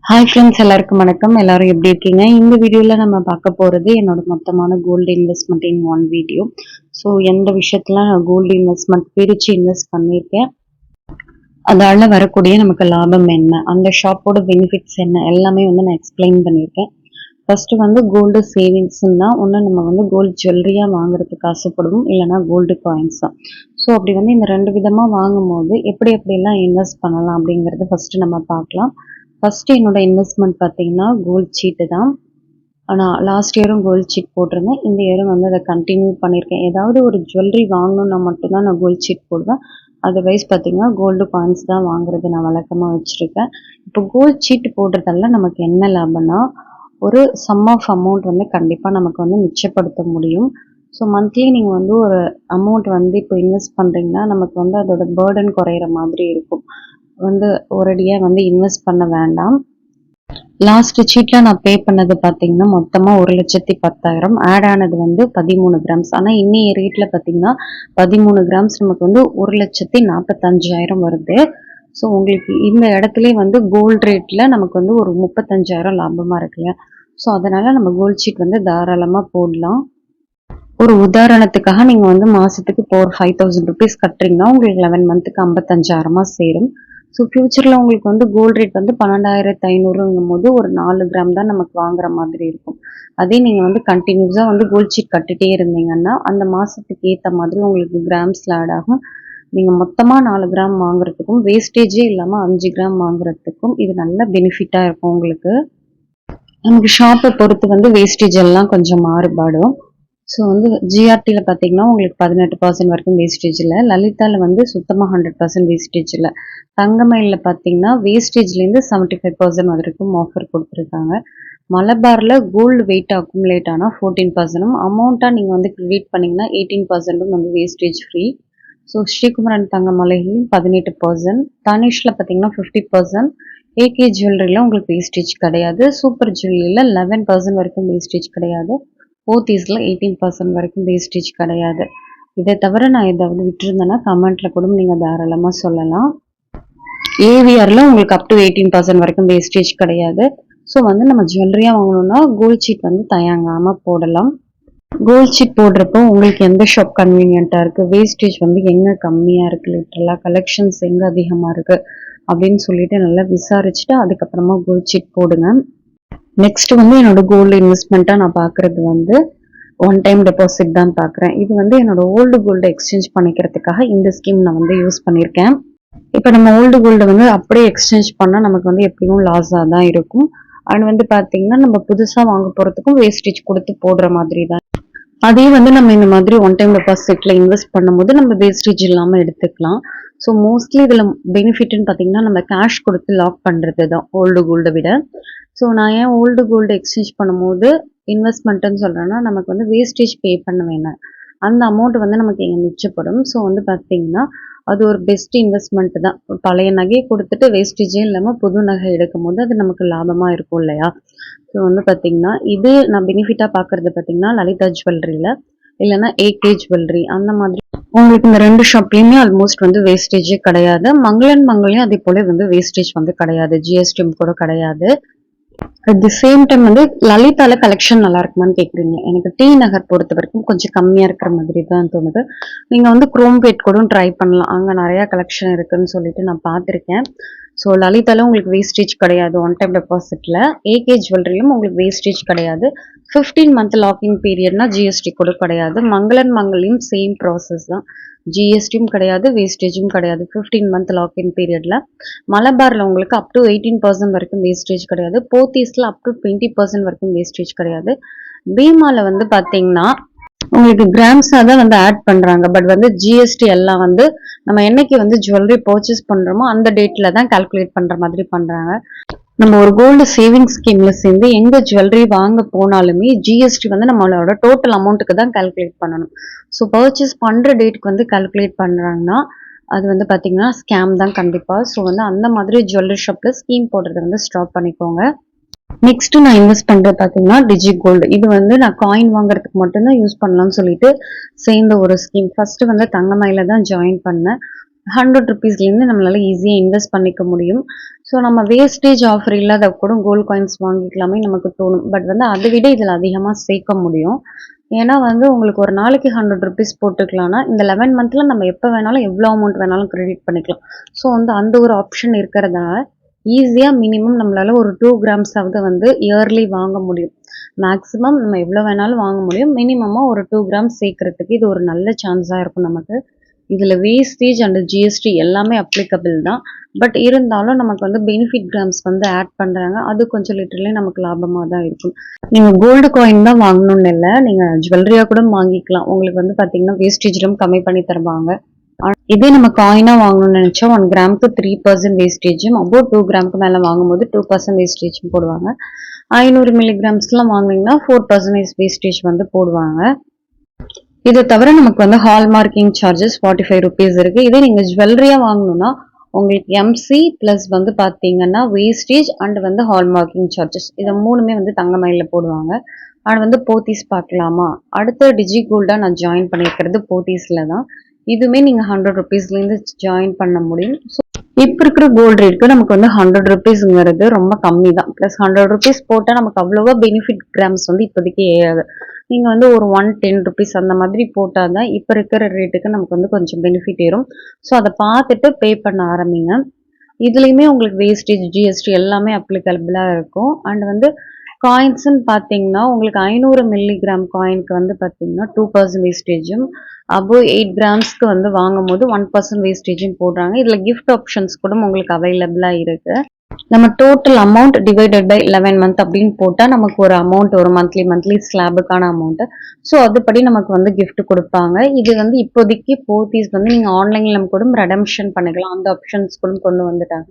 Hi friends, எல்லாருக்கும் வணக்கம். எல்லாரும் எப்படி இருக்கீங்க? இந்த வீடியோவில் நம்ம பார்க்க போகிறது என்னோட மொத்தமான gold investment in one video. So எந்த விஷயத்துல நான் கோல்டு இன்வெஸ்ட்மெண்ட் பிரித்து இன்வெஸ்ட் பண்ணியிருக்கேன், அதால வரக்கூடிய நமக்கு லாபம் என்ன, அந்த ஷாப்போட பெனிஃபிட்ஸ் என்ன, எல்லாமே நான் எக்ஸ்பிளைன் பண்ணியிருக்கேன். ஃபர்ஸ்ட் கோல்டு சேவிங்ஸ்னா ஒன்று நம்ம கோல்டு ஜுவல்லரியாக வாங்குறதுக்கு ஆசைப்படுவோம், இல்லைனா கோல்டு காயின்ஸ் தான். ஸோ அப்படி இந்த ரெண்டு விதமாக வாங்கும்போது எப்படி எப்படிலாம் இன்வெஸ்ட் பண்ணலாம் அப்படிங்கிறது ஃபர்ஸ்ட் நம்ம பார்க்கலாம். ஃபர்ஸ்ட் என்னோட இன்வெஸ்ட்மெண்ட் பார்த்தீங்கன்னா கோல்ட் சீட்டு தான். ஆனால் லாஸ்ட் இயரும் கோல்ட் சீட் போட்டிருந்தேன், இந்த இயரும் அதை கண்டினியூ பண்ணியிருக்கேன். ஏதாவது ஒரு ஜுவல்லரி வாங்கணுன்னா மட்டும்தான் நான் கோல்ட் சீட் போடுவேன். அதர்வைஸ் பார்த்தீங்கன்னா கோல்டு காயின்ஸ் தான் வாங்குறது நான் வழக்கமாக வச்சுருக்கேன். இப்போ கோல்ட் சீட்டு போடுறதால நமக்கு என்ன லாபம்னா, ஒரு சம் ஆஃப் அமௌண்ட் கண்டிப்பாக நமக்கு மிச்சப்படுத்த முடியும். ஸோ மந்த்லி நீங்கள் ஒரு அமௌண்ட் இப்போ இன்வெஸ்ட் பண்ணுறீங்கன்னா நமக்கு அதோட பேர்டன் குறையிற மாதிரி இருக்கும். ஒரடியாக இன்வெஸ்ட் பண்ண வேண்டாம். லாஸ்ட் சீட்ல நான் பே பண்ணது பார்த்தீங்கன்னா மொத்தமாக 1,10,000 ஆட் ஆனது 13 கிராம்ஸ். ஆனால் இன்னைய ரேட்டில் பார்த்தீங்கன்னா 13 கிராம்ஸ் நமக்கு 1,45,000 வருது. ஸோ உங்களுக்கு இந்த இடத்துல கோல்டு ரேட்டில் நமக்கு ஒரு 35,000 லாபமாக இருக்கு இல்லையா? ஸோ அதனால நம்ம கோல்டு சீட் தாராளமாக போடலாம். ஒரு உதாரணத்துக்காக நீங்கள் மாதத்துக்கு இப்போ ஒரு 5,000 ருபீஸ் கட்டுறீங்கன்னா உங்களுக்கு 11 மந்த்துக்கு 55,000 சேரும். ஸோ ஃப்யூச்சரில் உங்களுக்கு கோல்டு ரேட் 12,500ங்கும் போது ஒரு 4 கிராம் தான் நமக்கு வாங்குற மாதிரி இருக்கும். அதே நீங்கள் கண்டினியூஸாக கோல்டு சீட் கட்டிகிட்டே இருந்தீங்கன்னா அந்த மாதத்துக்கு ஏற்ற மாதிரி உங்களுக்கு கிராம்ஸில் ஆட் ஆகும். நீங்கள் மொத்தமாக 4 கிராம் வாங்குறதுக்கும் வேஸ்டேஜே இல்லாமல் 5 கிராம் வாங்குறதுக்கும் இது நல்ல பெனிஃபிட்டாக இருக்கும் உங்களுக்கு. நமக்கு ஷாப்பை பொறுத்து வேஸ்டேஜ் எல்லாம் கொஞ்சம் மாறுபாடும். ஸோ ஜிஆர்டியில் பார்த்தீங்கன்னா உங்களுக்கு 18% வரைக்கும் வேஸ்டேஜ் இல்லை. லலிதாவில் சுத்தமாக 100% வேஸ்டேஜ் இல்லை. தங்கமயிலில் பார்த்தீங்கன்னா வேஸ்டேஜ்லேருந்து 75% வரைக்கும் ஆஃபர் கொடுத்துருக்காங்க. மலபாரில் கோல்டு வெயிட் அக்குமுலேட் ஆனால் 14%, அமௌண்ட்டாக நீங்கள் கிரெடிட் பண்ணிங்கன்னா 18% வேஸ்டேஜ் ஃப்ரீ. ஸோ ஸ்ரீகுமரன் தங்கமலையிலையும் 18%, தனிஷில் பார்த்தீங்கன்னா 50%, ஏகே ஜுவல்லரியில் உங்களுக்கு வேஸ்டேஜ் கிடையாது. சூப்பர் ஜுவல்லரியில் 11% வரைக்கும் வேஸ்டேஜ் கிடையாது. போத்தீஸில் 18% வரைக்கும் வேஸ்டேஜ் கிடையாது. இதை தவிர நான் ஏதாவது விட்டுருந்தேன்னா கமெண்ட்டில் கூட நீங்கள் தாராளமாக சொல்லலாம். ஏவிஆரில் உங்களுக்கு அப் டு 18% வரைக்கும் வேஸ்டேஜ் கிடையாது. ஸோ நம்ம ஜுவல்லரியாக வாங்கணும்னா கோல்ட் சீட் தயங்காமல் போடலாம். கோல்ட் சீட் போடுறப்போ உங்களுக்கு எந்த ஷாப் கன்வீனியண்ட்டாக இருக்குது, வேஸ்டேஜ் எங்கே கம்மியாக இருக்குது, லிட்டரலாக கலெக்ஷன்ஸ் எங்கே அதிகமாக இருக்குது அப்படின்னு சொல்லிட்டு நல்லா விசாரிச்சுட்டு அதுக்கப்புறமா கோல்ட் சீட் போடுங்க. நெக்ஸ்ட் என்னோட கோல்டு இன்வெஸ்ட்மெண்ட்டாக நான் பார்க்குறது ஒன் டைம் டெபாசிட் தான் பார்க்குறேன். இது என்னோட ஓல்டு கோல்டு எக்ஸ்சேஞ்ச் பண்ணிக்கிறதுக்காக இந்த ஸ்கீம் நான் யூஸ் பண்ணியிருக்கேன். இப்போ நம்ம ஓல்டு கோல்டு அப்படியே எக்ஸ்சேஞ்ச் பண்ணால் நமக்கு எப்படியும் லாஸாக தான் இருக்கும். அண்ட் பார்த்தீங்கன்னா நம்ம புதுசாக வாங்க போகிறதுக்கும் வேஸ்டேஜ் கொடுத்து போடுற மாதிரி தான். அதே நம்ம இந்த மாதிரி ஒன் டைம் டெபாசிட்ல இன்வெஸ்ட் பண்ணும்போது நம்ம வேஸ்டேஜ் இல்லாமல் எடுத்துக்கலாம். ஸோ மோஸ்ட்லி இதில் பெனிஃபிட்னு பார்த்தீங்கன்னா நம்ம கேஷ் கொடுத்து லாக் பண்ணுறது தான் ஓல்டு கோல்டை விட. ஸோ நான் ஏன் ஓல்டு கோல்டு எக்ஸ்சேஞ்ச் பண்ணும்போது இன்வெஸ்ட்மெண்ட்டுன்னு சொல்கிறேன்னா நமக்கு வேஸ்டேஜ் பே பண்ண வேணாம், அந்த அமௌண்ட் நமக்கு எங்கே மிச்சப்படும். ஸோ பார்த்தீங்கன்னா அது ஒரு பெஸ்ட் இன்வெஸ்ட்மெண்ட் தான். பழைய நகையை கொடுத்துட்டு வேஸ்டேஜே இல்லாமல் புது நகை எடுக்கும் போது அது நமக்கு லாபமாக இருக்கும் இல்லையா? ஸோ பார்த்தீங்கன்னா இது நான் பெனிஃபிட்டாக பார்க்குறது பார்த்தீங்கன்னா லலிதா ஜுவல்லரியில் இல்லைன்னா ஏகே ஜுவல்லரி, அந்த மாதிரி உங்களுக்கு இந்த ரெண்டு ஷாப்லேயுமே ஆல்மோஸ்ட் வேஸ்டேஜே கிடையாது. மங்களையும் அதே போல வேஸ்டேஜ் கிடையாது, ஜிஎஸ்டியும் கூட கிடையாது. அட் தி சேம் டைம் லலிதால கலெக்ஷன் நல்லா இருக்குமான்னு கேட்குறீங்க. எனக்கு டி நகர் பொறுத்த வரைக்கும் கொஞ்சம் கம்மியாக இருக்கிற மாதிரி தான் தோணுது. நீங்கள் குரோம்பேட் கூட ட்ரை பண்ணலாம், அங்கே நிறையா கலெக்ஷன் இருக்குன்னு சொல்லிட்டு நான் பார்த்துருக்கேன். ஸோ லலிதால உங்களுக்கு வேஸ்டேஜ் கிடையாது ஒன் டைம் டெபாசிட்டில். ஏகே ஜுவல்லரியிலும் உங்களுக்கு வேஸ்டேஜ் கிடையாது. 15 மந்த் லாக்கிங் பீரியட்னா ஜிஎஸ்டி கூட கிடையாது. மங்களையும் சேம் ப்ராசஸ் தான், ஜிஎஸ்டியும் கிடையாது வேஸ்டேஜும் கிடையாது 15 மந்த் லாக்இன் பீரியட்ல. மலபாரில் உங்களுக்கு அப் டு 18% வரைக்கும் வேஸ்டேஜ் கிடையாது. போத்தீஸில் அப் டு 20% வரைக்கும் வேஸ்டேஜ் கிடையாது. பீமாவில் பார்த்தீங்கன்னா உங்களுக்கு கிராம்ஸாக தான் ஆட் பண்ணுறாங்க. பட் ஜிஎஸ்டி எல்லாம் நம்ம என்னைக்கு ஜுவல்லரி பர்ச்சேஸ் பண்ணுறோமோ அந்த டேட்டில் தான் கால்குலேட் பண்ணுற மாதிரி பண்ணுறாங்க. நம்ம ஒரு கோல்டு சேவிங் ஸ்கீம்ல சேர்ந்து எங்க ஜுவல்லரி வாங்க போனாலுமே ஜிஎஸ்டி நம்மளோட டோட்டல் அமௌண்ட்டுக்கு தான் கால்குலேட் பண்ணணும். ஸோ பர்ச்சேஸ் பண்ணுற டேட்டுக்கு கால்குலேட் பண்ணுறாங்கன்னா அது பார்த்தீங்கன்னா ஸ்கேம் தான் கண்டிப்பாக. ஸோ அந்த மாதிரி ஜுவல்லரி ஷாப்பில் ஸ்கீம் போடுறத ஸ்டாப் பண்ணிக்கோங்க. நெக்ஸ்ட் நான் இன்வெஸ்ட் பண்றது பார்த்தீங்கன்னா டிஜி கோல்டு. இது நான் காயின் வாங்குறதுக்கு மட்டும்தான் யூஸ் பண்ணலாம்னு சொல்லிட்டு சேர்ந்த ஒரு ஸ்கீம். ஃபர்ஸ்ட் தங்கமயில தான் ஜாயின் பண்ணேன். 100 ருபீஸ்லேருந்து நம்மளால ஈஸியாக இன்வெஸ்ட் பண்ணிக்க முடியும். ஸோ நம்ம வேஸ்டேஜ் ஆஃபர் இல்லாத கூட கோல்டு காயின்ஸ் வாங்கிக்கலாமே நமக்கு தோணும். பட் வந்து அதை விட இதில் அதிகமாக சேர்க்க முடியும். ஏன்னா வந்து உங்களுக்கு ஒரு நாளைக்கு 100 ருபீஸ் போட்டுக்கலாம்னா இந்த 11 மந்த்தில் நம்ம எப்போ வேணாலும் எவ்வளோ அமௌண்ட் வேணாலும் கிரெடிட் பண்ணிக்கலாம். ஸோ வந்து அந்த ஒரு ஆப்ஷன் இருக்கிறதுனால ஈஸியாக மினிமம் நம்மளால ஒரு 2 கிராம்ஸாவது வந்து இயர்லி வாங்க முடியும். மேக்ஸிமம் நம்ம எவ்வளோ வேணாலும் வாங்க முடியும். மினிமமாக ஒரு 2 கிராம்ஸ் சேர்க்கறதுக்கு இது ஒரு நல்ல சான்ஸாக இருக்கும் நமக்கு. இதில் வேஸ்டேஜ் அண்ட் ஜிஎஸ்டி எல்லாமே அப்ளிகபிள் தான். பட் இருந்தாலும் நமக்கு வந்து பெனிஃபிட் கிராம்ஸ் வந்து ஆட் பண்ணுறாங்க. அது கொஞ்சம் லிட்டர்லி நமக்கு லாபமாக தான் இருக்கும். நீங்கள் கோல்டு காயின் தான் வாங்கணும்னு இல்லை, நீங்கள் ஜுவல்லரியாக கூட வாங்கிக்கலாம். உங்களுக்கு வந்து பார்த்தீங்கன்னா வேஸ்டேஜும் கம்மி பண்ணி தருவாங்க. இதே நம்ம காயினாக வாங்கணும்னு நினச்சா 1 கிராமுக்கு 3% வேஸ்டேஜும், அப்போ 2 கிராமுக்கு மேலே வாங்கும்போது 2% வேஸ்டேஜும் போடுவாங்க. 500 மில்லிகிராம்ஸ்லாம் வாங்கினீங்கன்னா 4% வேஸ்டேஜ் வந்து போடுவாங்க. இதை தவிர நமக்கு வந்து ஹால்மார்க்கிங் சார்ஜஸ் 45 ருபீஸ் இருக்கு. இதே நீங்க ஜுவல்லரியா வாங்கணும்னா உங்களுக்கு எம்சி பிளஸ் வந்து பாத்தீங்கன்னா வேஸ்டேஜ் அண்ட் வந்து ஹால்மார்க்கிங் சார்ஜஸ் இதை மூணுமே வந்து தங்கமயில போடுவாங்க. அண்ட் வந்து போத்தீஸ் பார்க்கலாமா, அடுத்த டிஜி கோல்டா நான் ஜாயின் பண்ணியிருக்கிறது போத்தீஸ்ல தான். இதுவுமே நீங்க 100 ருபீஸ்லேருந்து ஜாயின் பண்ண முடியும். இப்போ இருக்கிற கோல்டு ரேட்க்கு நமக்கு வந்து 100 ருபீஸ்ங்கிறது ரொம்ப கம்மி தான். ப்ளஸ் 100 ருபீஸ் போட்டால் நமக்கு அவ்வளோவா பெனிஃபிட் கிராம்ஸ் வந்து இப்போதைக்கு ஏறாது. நீங்கள் வந்து ஒரு 110 ருபீஸ் அந்த மாதிரி போட்டால் தான் இப்போ இருக்கிற ரேட்டுக்கு நமக்கு வந்து கொஞ்சம் பெனிஃபிட் ஏறும். ஸோ அதை பார்த்துட்டு பே பண்ண ஆரம்பிங்க. இதுலேயுமே உங்களுக்கு வேஸ்டேஜ் ஜிஎஸ்டி எல்லாமே அப்ளிகபிளாக இருக்கும். அண்ட் வந்து காயின்ஸ்ன்னு பார்த்தீங்கன்னா உங்களுக்கு 500 மில்லிகிராம் காயினுக்கு வந்து பார்த்தீங்கன்னா 2% வேஸ்டேஜும், அபோவ் 8 கிராம்ஸ்க்கு வந்து வாங்கும் போது 1% வேஸ்டேஜும் போடுறாங்க. இதில் கிஃப்ட் ஆப்ஷன்ஸ் கூட உங்களுக்கு அவைலபிளாக இருக்கு. நம்ம total amount divided by 11 month அப்படின்னு போட்டால் நமக்கு ஒரு அமௌண்ட் ஒரு மந்த்லி ஸ்லாபுக்கான அமௌண்ட்டு. ஸோ அதுபடி நமக்கு வந்து கிஃப்ட் கொடுப்பாங்க. இது வந்து இப்போதைக்கு போத்தீஸ் வந்து நீங்கள் ஆன்லைனில் கூட ரெடம்ஷன் பண்ணிக்கலாம். அந்த ஆப்ஷன்ஸ் கூட கொண்டு வந்துட்டாங்க.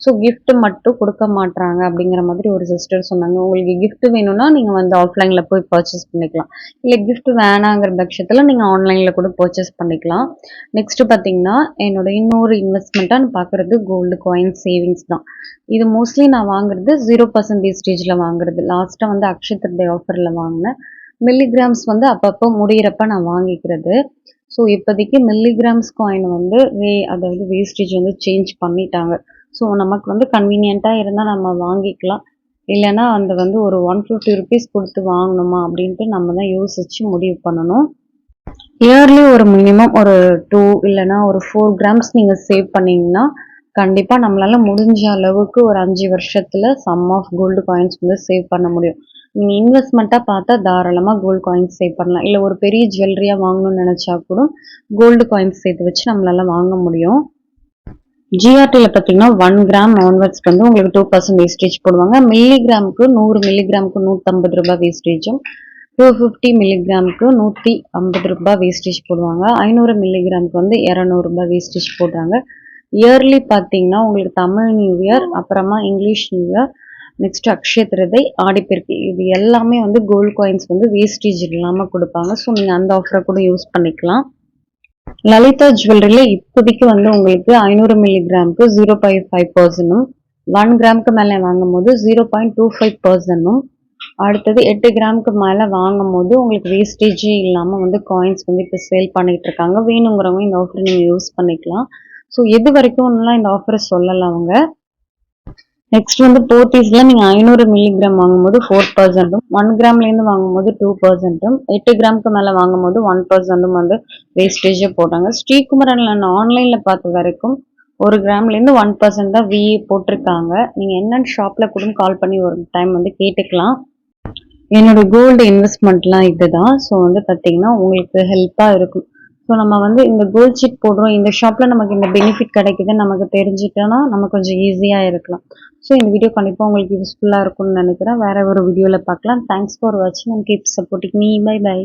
ஸோ கிஃப்ட் மட்டும் கொடுக்க மாட்டாங்க அப்படிங்கிற மாதிரி ஒரு சிஸ்டர் சொன்னாங்க. உங்களுக்கு கிஃப்ட் வேணும்னா நீங்கள் வந்து ஆஃப்லைனில் போய் பர்ச்சேஸ் பண்ணிக்கலாம். இல்லை கிஃப்ட் வேணாங்கிற பட்சத்தில் நீங்கள் ஆன்லைனில் கூட பர்ச்சேஸ் பண்ணிக்கலாம். நெக்ஸ்ட் பார்த்தீங்கன்னா என்னோட இன்னொரு இன்வெஸ்ட்மெண்ட்டாக நான் பார்க்குறது கோல்டு காயின் சேவிங்ஸ் தான். இது மோஸ்ட்லி நான் வாங்குறது 0% வேஸ்டேஜில் வாங்குறது. லாஸ்ட்டாக வந்து அக்ஷய திருதை ஆஃபரில் வாங்கினேன். மில்லிகிராம்ஸ் வந்து அப்பப்போ முடிகிறப்ப நான் வாங்கிக்கிறது. ஸோ இப்போதைக்கு மில்லிகிராம்ஸ் காயின் வந்து அதாவது வேஸ்டேஜ் வந்து சேஞ்ச் பண்ணிட்டாங்க. ஸோ நமக்கு வந்து கன்வீனியண்ட்டாக இருந்தால் நம்ம வாங்கிக்கலாம். இல்லைன்னா அந்த வந்து ஒரு 150 ருபீஸ் கொடுத்து வாங்கணுமா அப்படின்ட்டு நம்ம தான் யோசிச்சு முடிவு பண்ணணும். இயர்லி ஒரு மினிமம் ஒரு 2 இல்லைன்னா ஒரு 4 கிராம்ஸ் நீங்கள் சேவ் பண்ணீங்கன்னா கண்டிப்பாக நம்மளால முடிஞ்ச அளவுக்கு ஒரு 5 வருஷத்துல சம் ஆஃப் கோல்டு காயின்ஸ் வந்து சேவ் பண்ண முடியும். நீங்கள் இன்வெஸ்ட்மெண்ட்டாக பார்த்தா தாராளமாக கோல்டு காயின்ஸ் சேவ் பண்ணலாம். இல்லை ஒரு பெரிய ஜுவல்லரியாக வாங்கணும்னு நினச்சா கூட கோல்டு காயின்ஸ் சேர்த்து வச்சு நம்மளால வாங்க முடியும். ஜிஆர்டியில் பார்த்தீங்கன்னா 1 கிராம் ஆன்வர்ட்ஸ்க்கு வந்து உங்களுக்கு 2% வேஸ்டேஜ் போடுவாங்க. மில்லிகிராமுக்கு 100 மில்லிகிராமுக்கு 150 ரூபாய் வேஸ்டேஜும், 250 மில்லிகிராமுக்கு 150 ரூபாய் வேஸ்டேஜ் போடுவாங்க. 500 மில்லிகிராமுக்கு வந்து 200 ரூபாய் வேஸ்டேஜ் போடுறாங்க. இயர்லி பார்த்தீங்கன்னா உங்களுக்கு தமிழ் நியூ இயர், அப்புறமா English new year, next Akshaya Tritiya, Aadiperukku, இது எல்லாமே வந்து கோல்டு காயின்ஸ் வந்து வேஸ்டேஜ் இல்லாமல் கொடுப்பாங்க. ஸோ நீங்கள் அந்த ஆஃபரை கூட யூஸ் பண்ணிக்கலாம். லலிதா ஜுவல்லரியில இப்போதைக்கு வந்து உங்களுக்கு 500 மில்லிகிராமுக்கு 0.5%ம், 1 கிராமுக்கு மேலே வாங்கும் போது 0.25%ம், அடுத்தது 8 கிராமுக்கு மேலே வாங்கும் போது உங்களுக்கு வேஸ்டேஜே இல்லாமல் வந்து காயின்ஸ் வந்து இப்போ சேல் பண்ணிட்டு இருக்காங்க. வேணுங்கிறவங்க இந்த ஆஃபரை நீங்கள் யூஸ் பண்ணிக்கலாம். ஸோ எது வரைக்கும்லாம் இந்த ஆஃபரை சொல்லலாம் அவங்க. நெக்ஸ்ட் வந்து போத்தீஸ்ல நீங்க 500 மில்லிகிராம் வாங்கும்போது 4%ம், 1 கிராம்லேருந்து வாங்கும்போது 2%ம், 8 கிராமுக்கு மேலே வாங்கும்போது 1%ம் வந்து வேஸ்டேஜே போட்டாங்க. ஸ்ரீகுமரன்ல நான் ஆன்லைன்ல பார்த்த வரைக்கும் 1 கிராம்லேருந்து 1% தான் விஏ போட்டிருக்காங்க. நீங்க என்னன்னு ஷாப்ல கூட கால் பண்ணி ஒரு டைம் வந்து கேட்டுக்கலாம். என்னோட கோல்டு இன்வெஸ்ட்மெண்ட்லாம் இதுதான். ஸோ வந்து பார்த்தீங்கன்னா உங்களுக்கு ஹெல்ப்பாக இருக்கும். ஸோ நம்ம வந்து இந்த கோல்ட் சீட் போடுறோம், இந்த ஷாப்பில் நமக்கு இந்த பெனிஃபிட் கிடைக்குதுன்னு நமக்கு தெரிஞ்சுட்டோன்னா நம்ம கொஞ்சம் ஈஸியாக இருக்கலாம். ஸோ இந்த வீடியோ கண்டிப்பாக உங்களுக்கு யூஸ்ஃபுல்லாக இருக்கும்னு நினைக்கிறேன். வேற ஒரு வீடியோவில் பார்க்கலாம். தேங்க்ஸ் ஃபார் வாட்சிங் and keep supporting me. Bye by.